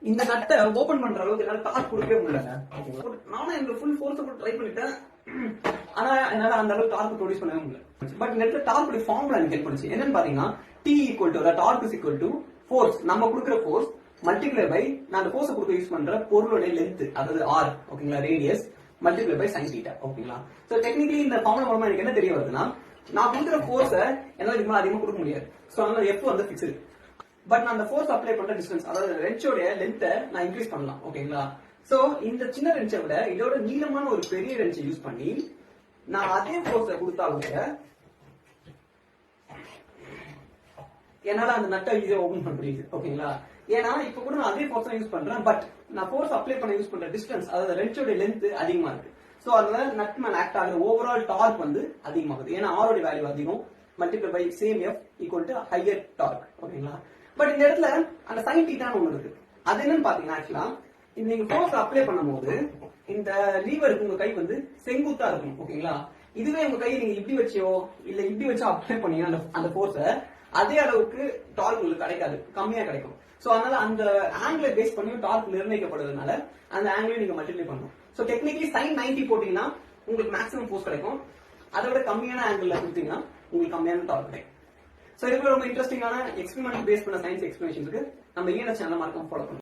இந்த நட்டை ஓபன் பண்ற அளவுக்கு என்னால டார்க் கொடுக்கவே முடியல. நானும் என்னோட ஃபுல் ஃபோர்ஸ் போட்டு ட்ரை பண்ணிட்டேன். ஆனா என்னால அந்த அளவுக்கு டார்க் ப்ரொடியூஸ் பண்ணவே முடியல. பட் இந்த இடத்துல டார்க் ஃபார்முலா எனக்கு ஹெல்ப் பண்ணுச்சு. என்னன்னு பாத்தீங்கன்னா T equal to torque is equal to force, நம்ம கொடுக்குற ஃபோர்ஸ் மல்டிப்ளை பை நான் அந்த ஃபோர்ஸ் கொடுக்க யூஸ் பண்ற பொருளோட லென்த், அதாவது R ஓகேங்களா, ரேடியஸ் மல்டிப்ளை பை sin θ ஓகேங்களா. சோ டெக்னிக்கலி இந்த ஃபார்முலா மூலமா எனக்கு என்ன தெரிய வருதுன்னா, நான் கொடுக்குற ஃபோர்ஸ என்னால இதுக்கு அதிகமா கொடுக்க முடியாது. சோ அதனால F வந்து ஃபிக்ஸ்டு. பட் நான் அந்த ஃபோர்ஸ் அப்ளை பண்ற டிஸ்டன்ஸ், அதாவது ரென்ச்சோட லென்த்தை நான் இன்க்ரீஸ் பண்ணலாம் ஓகேங்களா. சோ இந்த சின்ன ரென்ச்சை விட இதோட நீளமான ஒரு பெரிய ரென்ச்சை யூஸ் பண்ணி நான் அதே ஃபோர்ஸை கொடுத்தா கூட என்னால அந்த நட்டை ஈஸியா ஓபன் பண்ண முடியுது ஓகேங்களா. ஏன்னா இப்ப கூட நான் அதே ஃபோர்ஸ் தான் யூஸ் பண்றேன், பட் நான் ஃபோர்ஸ் அப்ளை பண்ண யூஸ் பண்ற டிஸ்டன்ஸ், அதாவது ரென்ச்சோட லென்த் அதிகமா இருக்கு. சோ அதனால நட் மேல ஆக்ட் ஆகுற ஓவரால் டார்க் வந்து அதிகமாகுது. ஏன்னா ஆரோட வேல்யூ அதிகம், multiply by same F equal to higher torque ஓகேங்களா. பட் இந்த இடத்துல அந்த sin θ ஒண்ணு இருக்கு. அது என்னன்னு பாத்தீங்கன்னா, ஆக்சுவலா இந்த நீங்க ஃபோர்ஸ் அப்ளை பண்ணும்போது இந்த லீவருக்கு உங்க கை வந்து செங்குத்தா இருக்கும் ஓகேங்களா. இதுவே உங்க கை நீங்க இப்படி வச்சோ இல்ல இப்படி வச்சோ அப்ளை பண்ணீங்கன்னா அந்த ஃபோர்ஸ அதே அளவுக்கு டார்க் உங்களுக்கு கிடைக்காது, கம்மியா கிடைக்கும். சோ அதனால அந்த ஆங்கிளை பேஸ் பண்ணி டார்க் நிர்ணயிக்கப்படுறதுனால அந்த ஆங்கிளையும் நீங்க மல்டிப்ளை பண்ணணும். சோ டெக்னிக்கலி sin 90 போட்டீங்கன்னா உங்களுக்கு மேக்ஸிமம் ஃபோர்ஸ் கிடைக்கும். அதை விட கம்மியான ஆங்கிள் கொடுத்தீங்கன்னா உங்களுக்கு கம்மியான டார்க் கிடைக்கும். சோ இதுக்கு ரொம்ப இன்ட்ரெஸ்டிங்கான எக்ஸ்பெரிமெண்ட் பேஸ் பண்ண சயின்ஸ் எக்ஸ்பிளனேஷனுக்கு நம்ம ENS சேனலை மறக்காம ஃபாலோ பண்ணுங்க.